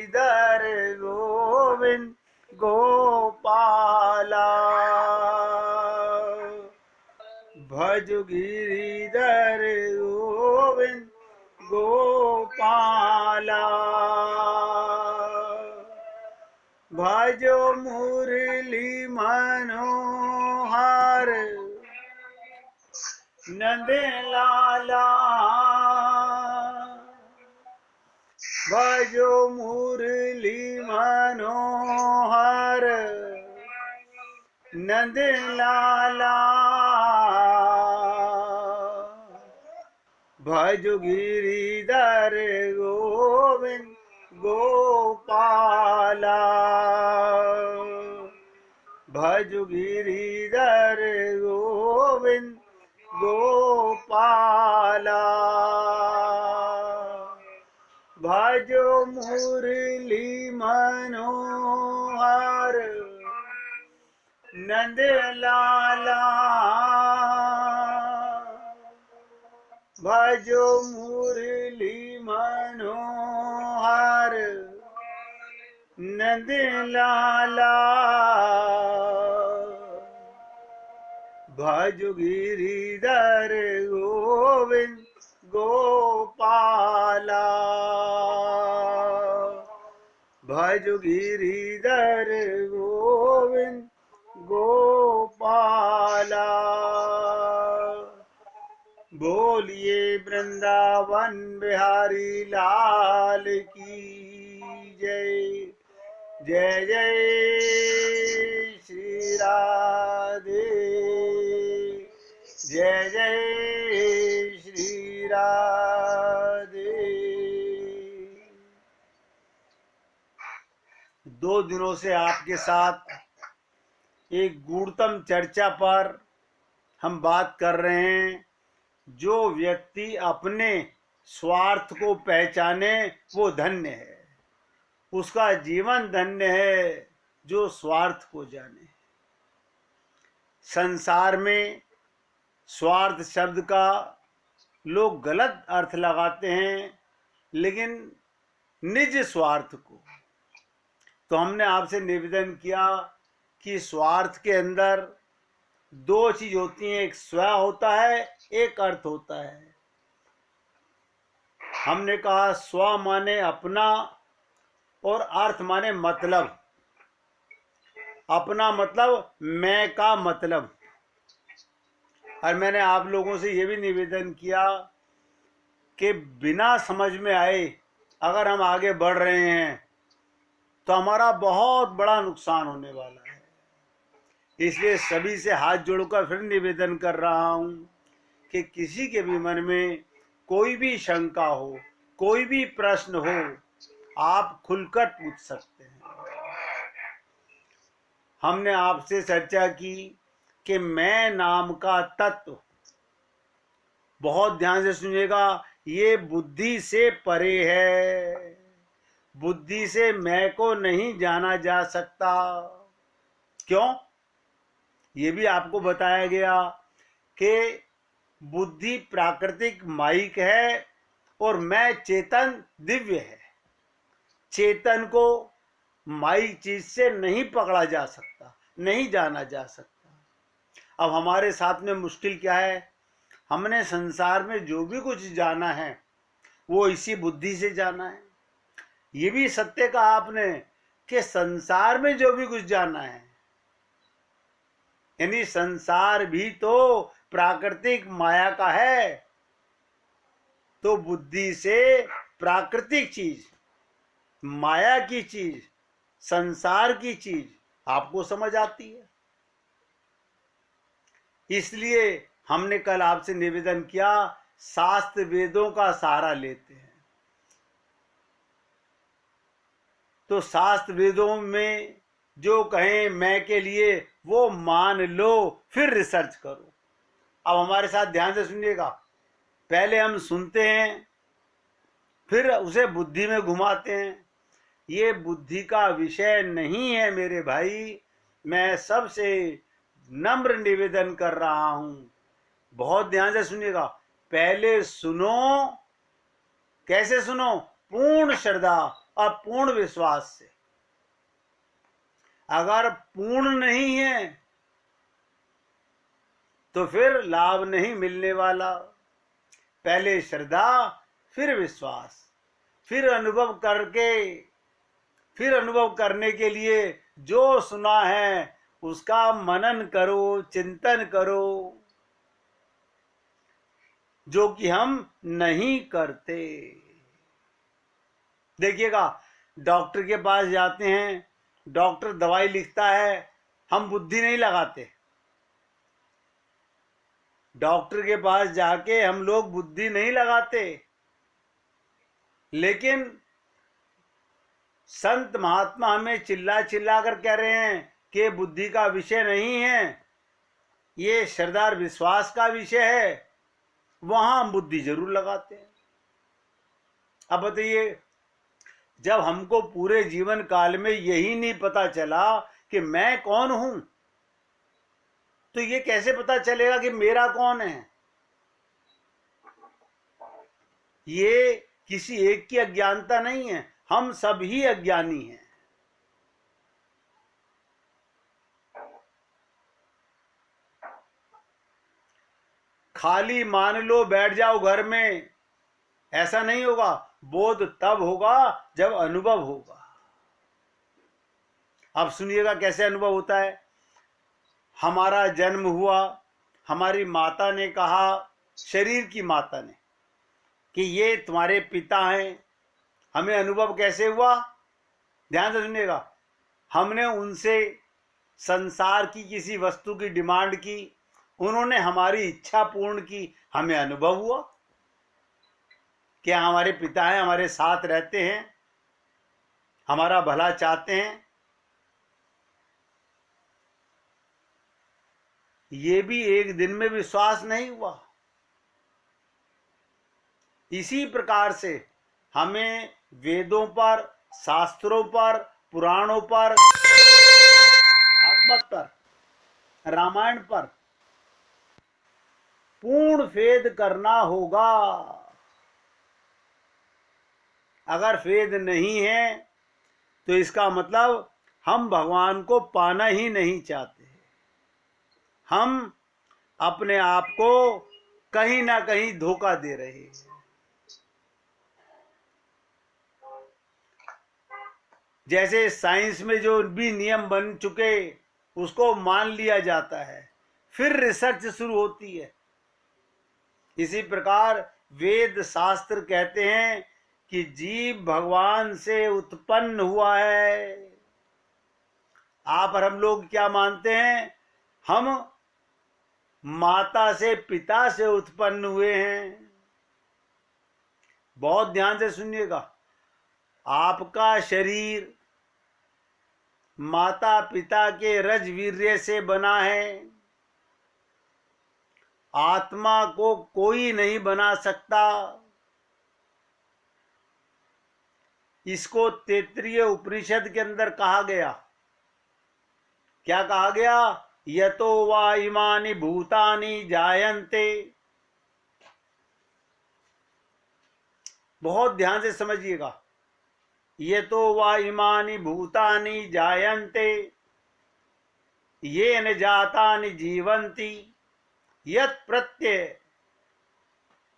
गिरिधर गोविंद गोपाला, भज गिरिधर गोविंद गोपाला, भजो मुरली मनोहर नंद लाला, भजो मुरली मनोहर नंद लाला, भजो गिरिधर गोविंद गोपाला, भजो गिरिधर गोविंद गोपाला, भजो मुरली मनोहर नंद लाला, भजो मुरली मनोहर नंद लाला, भजो गिरिधर गोविंद गोपाला, भजो गिरिधर गोविंद गोपाला। बोलिए वृंदावन बिहारी लाल की जय। जय जय श्री राधे, जय जय श्री राधे। 2 दिनों से आपके साथ एक गूढ़तम चर्चा पर हम बात कर रहे हैं। जो व्यक्ति अपने स्वार्थ को पहचाने वो धन्य है, उसका जीवन धन्य है जो स्वार्थ को जाने। संसार में स्वार्थ शब्द का लोग गलत अर्थ लगाते हैं, लेकिन निज स्वार्थ को। तो हमने आपसे निवेदन किया कि स्वार्थ के अंदर 2 चीज होती हैं, एक स्व होता है, एक अर्थ होता है। हमने कहा स्व माने अपना और अर्थ माने मतलब। अपना मतलब मैं का मतलब। और मैंने आप लोगों से ये भी निवेदन किया कि बिना समझ में आए अगर हम आगे बढ़ रहे हैं तो हमारा बहुत बड़ा नुकसान होने वाला है। इसलिए सभी से हाथ जोड़कर फिर निवेदन कर रहा हूं कि किसी के भी मन में कोई भी शंका हो, कोई भी प्रश्न हो, आप खुलकर पूछ सकते हैं। हमने आपसे चर्चा की कि मैं नाम का तत्व, बहुत ध्यान से सुनिएगा, ये बुद्धि से परे है। बुद्धि से मैं को नहीं जाना जा सकता। क्यों? ये भी आपको बताया गया कि बुद्धि प्राकृतिक माइक है और मैं चेतन दिव्य है। चेतन को माइक चीज से नहीं पकड़ा जा सकता, नहीं जाना जा सकता। अब हमारे साथ में मुश्किल क्या है? हमने संसार में जो भी कुछ जाना है वो इसी बुद्धि से जाना है। ये भी सत्य कहा आपने कि संसार में जो भी कुछ जाना है, यानी संसार भी तो प्राकृतिक माया का है। तो बुद्धि से प्राकृतिक चीज, माया की चीज, संसार की चीज आपको समझ आती है। इसलिए हमने कल आपसे निवेदन किया, शास्त्र वेदों का सहारा लेते हैं। तो शास्त्र वेदों में जो कहें मैं के लिए वो मान लो, फिर रिसर्च करो। अब हमारे साथ ध्यान से सुनिएगा। पहले हम सुनते हैं, फिर उसे बुद्धि में घुमाते हैं। ये बुद्धि का विषय नहीं है मेरे भाई। मैं सबसे नम्र निवेदन कर रहा हूं, बहुत ध्यान से सुनिएगा। पहले सुनो। कैसे सुनो? पूर्ण श्रद्धा, और पूर्ण विश्वास से। अगर पूर्ण नहीं है तो फिर लाभ नहीं मिलने वाला। पहले श्रद्धा, फिर विश्वास, फिर अनुभव करने के लिए जो सुना है उसका मनन करो, चिंतन करो, जो कि हम नहीं करते। देखिएगा, डॉक्टर के पास जाते हैं, डॉक्टर दवाई लिखता है, हम बुद्धि नहीं लगाते। डॉक्टर के पास जाके हम लोग बुद्धि नहीं लगाते, लेकिन संत महात्मा हमें चिल्ला चिल्ला कर कह रहे हैं कि बुद्धि का विषय नहीं है, ये श्रद्धा और विश्वास का विषय है। वहां हम बुद्धि जरूर लगाते हैं। अब बताइए, जब हमको पूरे जीवन काल में यही नहीं पता चला कि मैं कौन हूं, तो ये कैसे पता चलेगा कि मेरा कौन है? ये किसी एक की अज्ञानता नहीं है, हम सब ही अज्ञानी हैं। खाली मान लो बैठ जाओ घर में, ऐसा नहीं होगा। बोध तब होगा जब अनुभव होगा। अब सुनिएगा कैसे अनुभव होता है। हमारा जन्म हुआ, हमारी माता ने कहा, शरीर की माता ने, कि ये तुम्हारे पिता हैं। हमें अनुभव कैसे हुआ? ध्यान से सुनिएगा। हमने उनसे संसार की किसी वस्तु की डिमांड की, उन्होंने हमारी इच्छा पूर्ण की, हमें अनुभव हुआ कि हमारे पिता हैं, हमारे साथ रहते हैं, हमारा भला चाहते हैं। ये भी एक दिन में विश्वास नहीं हुआ। इसी प्रकार से हमें वेदों पर, शास्त्रों पर, पुराणों पर, भागवत पर, रामायण पर पूर्ण फेद करना होगा। अगर फेद नहीं है तो इसका मतलब हम भगवान को पाना ही नहीं चाहते। हम अपने आप को कहीं ना कहीं धोखा दे रहे हैं। जैसे साइंस में जो भी नियम बन चुके उसको मान लिया जाता है, फिर रिसर्च शुरू होती है। इसी प्रकार वेद शास्त्र कहते हैं कि जीव भगवान से उत्पन्न हुआ है। आप और हम लोग क्या मानते हैं? हम माता से, पिता से उत्पन्न हुए हैं। बहुत ध्यान से सुनिएगा। आपका शरीर माता पिता के रजवीर्य से बना है। आत्मा को कोई नहीं बना सकता। इसको तैत्तिरीय उपनिषद के अंदर कहा गया। क्या कहा गया? यतो वा इमानि भूतानि जायन्ते। बहुत ध्यान से समझिएगा। यतो वा इमानि भूतानि जायन्ते येन जातानि जीवन्ति यत् प्रत्यय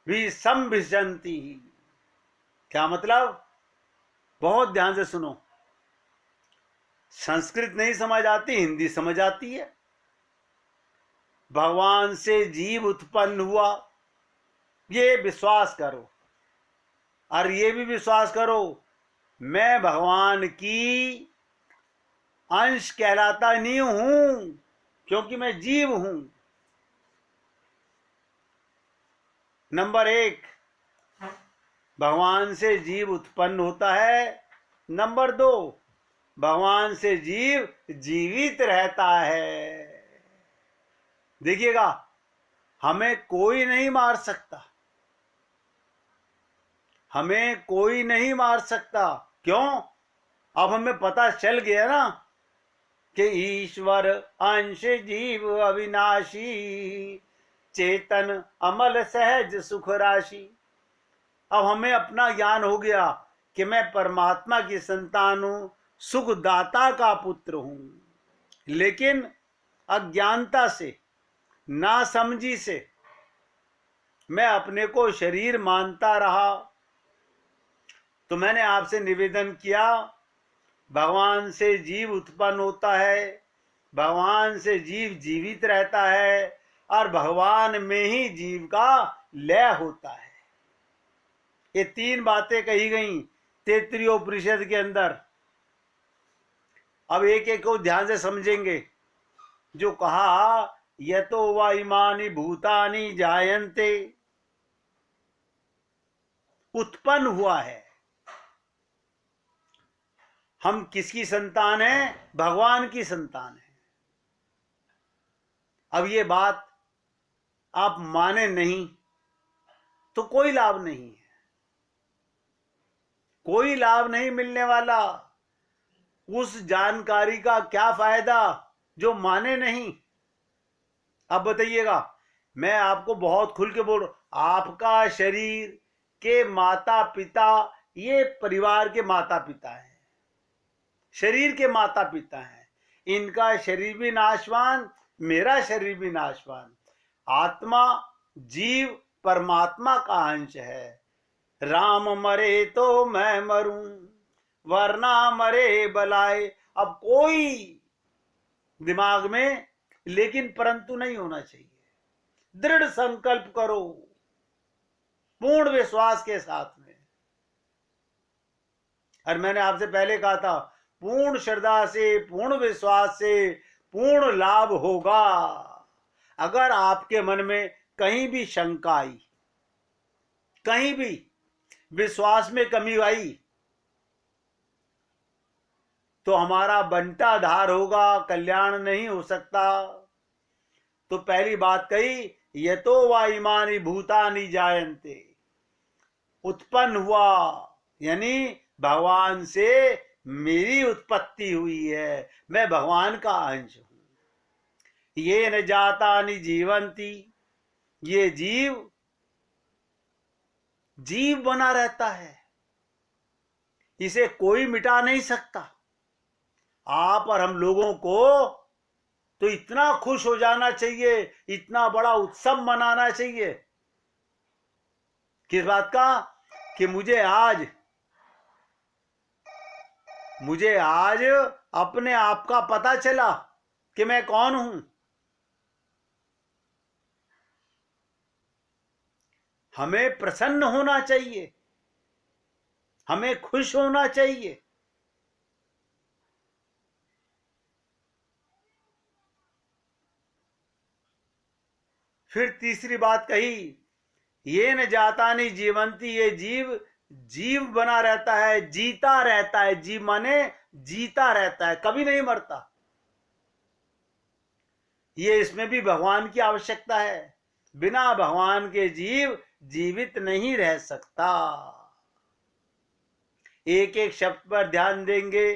विसंभिशन्ति। क्या मतलब? बहुत ध्यान से सुनो। संस्कृत नहीं समझ आती, हिंदी समझ आती है। भगवान से जीव उत्पन्न हुआ, ये विश्वास करो। और ये भी विश्वास करो, मैं भगवान की अंश कहलाता नहीं हूं, क्योंकि मैं जीव हूं। नंबर 1, भगवान से जीव उत्पन्न होता है। नंबर 2, भगवान से जीव जीवित रहता है। देखिएगा, हमें कोई नहीं मार सकता। हमें कोई नहीं मार सकता। क्यों? अब हमें पता चल गया ना कि ईश्वर अंश जीव अविनाशी, चेतन अमल सहज सुख राशि। अब हमें अपना ज्ञान हो गया कि मैं परमात्मा की संतान हूं, सुखदाता का पुत्र हूं। लेकिन अज्ञानता से, नासमझी से मैं अपने को शरीर मानता रहा। तो मैंने आपसे निवेदन किया, भगवान से जीव उत्पन्न होता है, भगवान से जीव जीवित रहता है और भगवान में ही जीव का लय होता है। ये 3 बातें कही गई तैत्तिरीयोपनिषद के अंदर। अब एक एक को ध्यान से समझेंगे। जो कहा यतो वा इमानि भूतानि जायन्ते, उत्पन्न हुआ है। हम किसकी संतान हैं? भगवान की संतान है। अब ये बात आप माने नहीं तो कोई लाभ नहीं है, कोई लाभ नहीं मिलने वाला। उस जानकारी का क्या फायदा जो माने नहीं। अब बताइएगा, मैं आपको बहुत खुल के बोल रहा हूं, आपका शरीर के माता पिता ये परिवार के माता पिता हैं, शरीर के माता पिता हैं। इनका शरीर भी नाशवान, मेरा शरीर भी नाशवान। आत्मा जीव परमात्मा का अंश है। राम मरे तो मैं मरूं, वरना मरे बलाए। अब कोई दिमाग में लेकिन परंतु नहीं होना चाहिए। दृढ़ संकल्प करो पूर्ण विश्वास के साथ में। और मैंने आपसे पहले कहा था, पूर्ण श्रद्धा से, पूर्ण विश्वास से पूर्ण लाभ होगा। अगर आपके मन में कहीं भी शंका आई, कहीं भी विश्वास में कमी आई, तो हमारा बंटाधार होगा, कल्याण नहीं हो सकता। तो पहली बात कही, यतो वा इमानि भूतानि जायन्ते, उत्पन्न हुआ, यानी भगवान से मेरी उत्पत्ति हुई है, मैं भगवान का अंश हूं। ये न जातानि जीवंती, ये जीव जीव बना रहता है, इसे कोई मिटा नहीं सकता। आप और हम लोगों को तो इतना खुश हो जाना चाहिए, इतना बड़ा उत्सव मनाना चाहिए। किस बात का? कि मुझे आज अपने आप का पता चला कि मैं कौन हूं। हमें प्रसन्न होना चाहिए, हमें खुश होना चाहिए। फिर तीसरी बात कही, ये न जातानि जीवंती, ये जीव जीव बना रहता है, जीता रहता है। जीव माने जीता रहता है, कभी नहीं मरता। ये इसमें भी भगवान की आवश्यकता है। बिना भगवान के जीव जीवित नहीं रह सकता। एक एक शब्द पर ध्यान देंगे,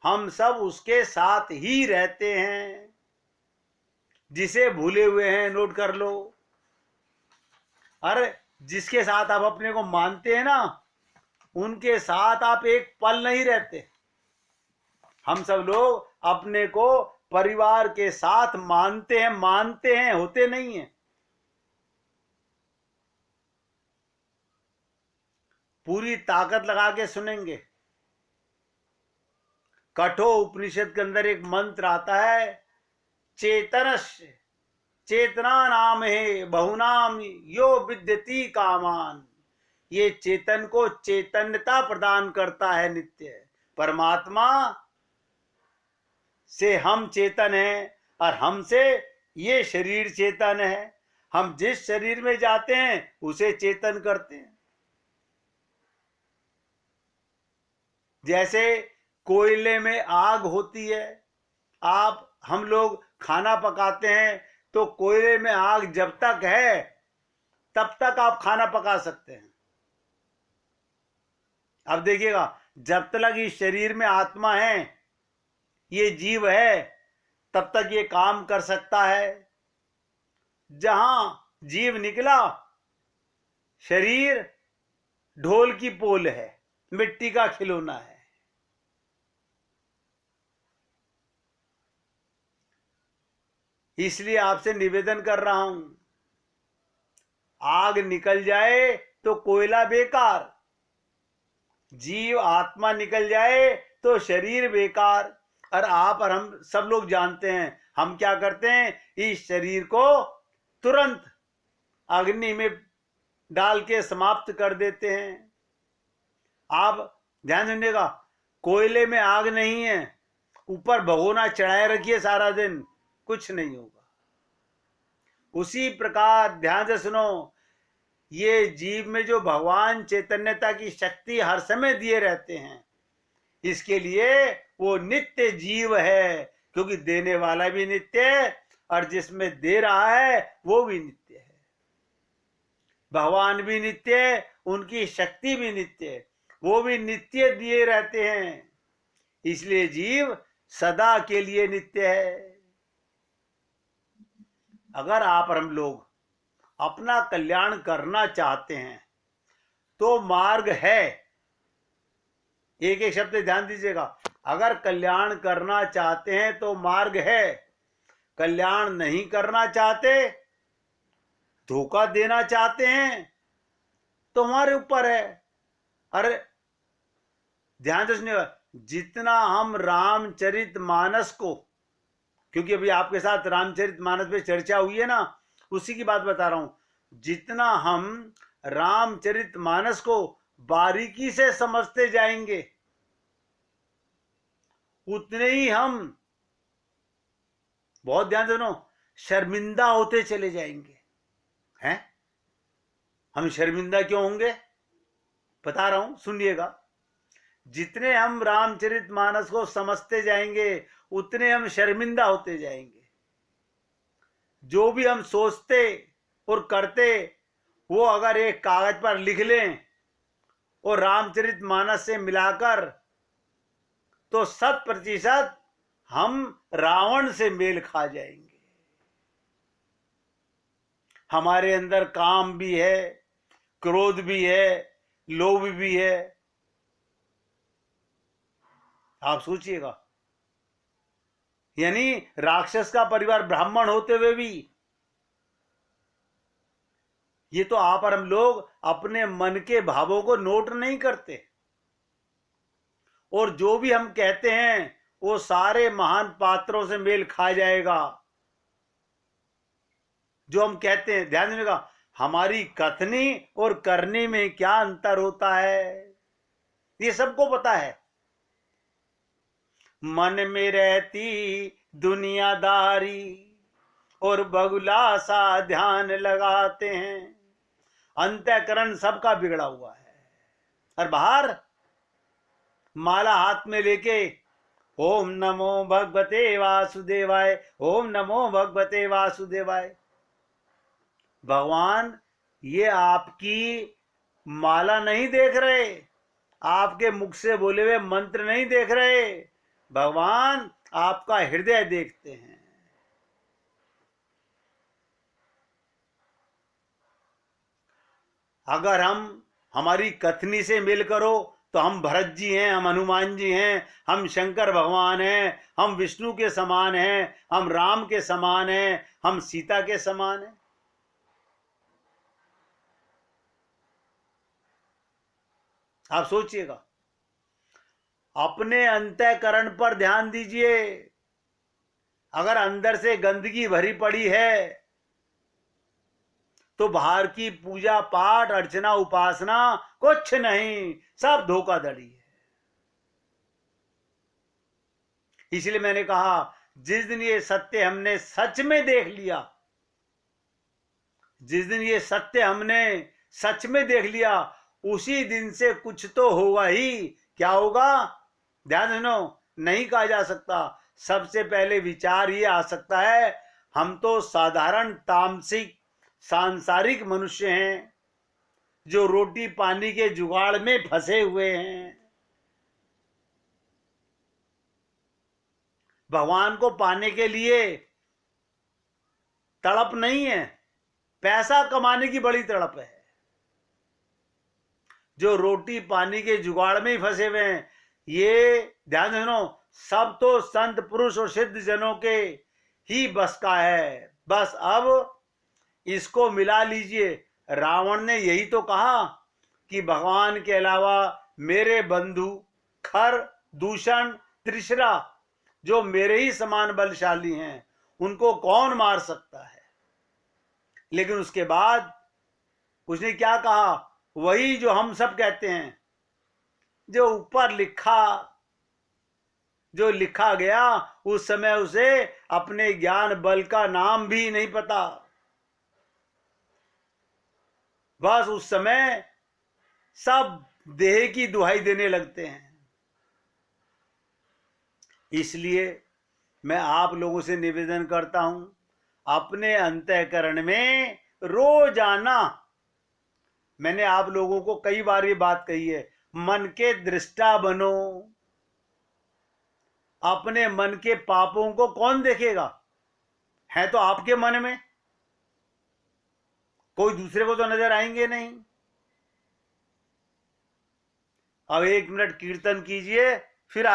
हम सब उसके साथ ही रहते हैं। जिसे भूले हुए हैं नोट कर लो। अरे जिसके साथ आप अपने को मानते हैं ना, उनके साथ आप एक पल नहीं रहते। हम सब लोग अपने को परिवार के साथ मानते हैं, होते नहीं हैं। पूरी ताकत लगा के सुनेंगे। कठोर उपनिषद के अंदर एक मंत्र आता है, चेतनस्य चेतना नाम है बहुनाम यो विद्यति कामान। ये चेतन को चैतन्यता प्रदान करता है नित्य। परमात्मा से हम चेतन हैं और हमसे ये शरीर चेतन है। हम जिस शरीर में जाते हैं उसे चेतन करते हैं। जैसे कोयले में आग होती है, हम लोग खाना पकाते हैं तो कोयले में आग जब तक है तब तक आप खाना पका सकते हैं। अब देखिएगा, जब तक इस शरीर में आत्मा है, ये जीव है, तब तक ये काम कर सकता है। जहां जीव निकला, शरीर ढोल की पोल है, मिट्टी का खिलौना है। इसलिए आपसे निवेदन कर रहा हूं, आग निकल जाए तो कोयला बेकार, जीव आत्मा निकल जाए तो शरीर बेकार। और आप और हम सब लोग जानते हैं हम क्या करते हैं, इस शरीर को तुरंत अग्नि में डाल के समाप्त कर देते हैं। आप ध्यान सुनिएगा, कोयले में आग नहीं है, ऊपर भगोना चढ़ाए रखिए सारा दिन, कुछ नहीं होगा। उसी प्रकार ध्यान से सुनो, ये जीव में जो भगवान चैतन्यता की शक्ति हर समय दिए रहते हैं, इसके लिए वो नित्य जीव है, क्योंकि देने वाला भी नित्य है और जिसमें दे रहा है वो भी नित्य है। भगवान भी नित्य है, उनकी शक्ति भी नित्य है, वो भी नित्य दिए रहते हैं, इसलिए जीव सदा के लिए नित्य है। अगर आप और हम लोग अपना कल्याण करना चाहते हैं तो मार्ग है, एक एक शब्द ध्यान दीजिएगा, अगर कल्याण करना चाहते हैं तो मार्ग है, कल्याण नहीं करना चाहते, धोखा देना चाहते हैं तो हमारे ऊपर है। अरे ध्यान से सुनिएगा, जितना हम रामचरितमानस को, क्योंकि अभी आपके साथ रामचरितमानस पे चर्चा हुई है ना, उसी की बात बता रहा हूं, जितना हम रामचरितमानस को बारीकी से समझते जाएंगे उतने ही हम, बहुत ध्यान से सुनो, शर्मिंदा होते चले जाएंगे। हैं? हम शर्मिंदा क्यों होंगे? बता रहा हूं, सुनिएगा। जितने हम रामचरितमानस को समझते जाएंगे उतने हम शर्मिंदा होते जाएंगे। जो भी हम सोचते और करते वो अगर एक कागज पर लिख लें और रामचरितमानस से मिलाकर, तो 100% हम रावण से मेल खा जाएंगे। हमारे अंदर काम भी है, क्रोध भी है, लोभ भी है। आप सोचिएगा, यानी राक्षस का परिवार ब्राह्मण होते हुए भी, ये तो आप और हम लोग अपने मन के भावों को नोट नहीं करते, और जो भी हम कहते हैं वो सारे महान पात्रों से मेल खा जाएगा। जो हम कहते हैं, ध्यान दीजिएगा, हमारी कथनी और करनी में क्या अंतर होता है ये सबको पता है। मन में रहती दुनियादारी और बगुला सा ध्यान लगाते हैं, अंतःकरण सबका बिगड़ा हुआ है, और बाहर माला हाथ में लेके ओम नमो भगवते वासुदेवाय, ओम नमो भगवते वासुदेवाय। भगवान ये आपकी माला नहीं देख रहे, आपके मुख से बोले हुए मंत्र नहीं देख रहे, भगवान आपका हृदय देखते हैं। अगर हम हमारी कथनी से मेल करो तो हम भरत जी हैं, हम हनुमान जी हैं, हम शंकर भगवान हैं, हम विष्णु के समान हैं, हम राम के समान हैं, हम सीता के समान हैं। आप सोचिएगा, अपने अंतःकरण पर ध्यान दीजिए। अगर अंदर से गंदगी भरी पड़ी है तो बाहर की पूजा पाठ अर्चना उपासना कुछ नहीं, सब धोखाधड़ी है। इसलिए मैंने कहा, जिस दिन ये सत्य हमने सच में देख लिया, जिस दिन ये सत्य हमने सच में देख लिया, उसी दिन से कुछ तो होगा ही। क्या होगा? ध्यान सुनो, नहीं कहा जा सकता। सबसे पहले विचार ये आ सकता है, हम तो साधारण तामसिक सांसारिक मनुष्य हैं जो रोटी पानी के जुगाड़ में फंसे हुए हैं। भगवान को पाने के लिए तड़प नहीं है, पैसा कमाने की बड़ी तड़प है। जो रोटी पानी के जुगाड़ में ही फंसे हुए हैं, ये ध्यान रखना, सब तो संत पुरुष और सिद्ध जनों के ही बस का है। बस अब इसको मिला लीजिए। रावण ने यही तो कहा कि भगवान के अलावा मेरे बंधु खर, दूषण, त्रिशरा जो मेरे ही समान बलशाली हैं, उनको कौन मार सकता है। लेकिन उसके बाद उसने क्या कहा, वही जो हम सब कहते हैं, जो ऊपर जो लिखा गया, उस समय उसे अपने ज्ञान बल का नाम भी नहीं पता। बस उस समय सब देह की दुहाई देने लगते हैं। इसलिए मैं आप लोगों से निवेदन करता हूं, अपने अंतःकरण में रोजाना, मैंने आप लोगों को कई बार ये बात कही है, मन के दृष्टा बनो। अपने मन के पापों को कौन देखेगा, है तो आपके मन में, कोई दूसरे को तो नजर आएंगे नहीं। अब 1 मिनट कीर्तन कीजिए, फिर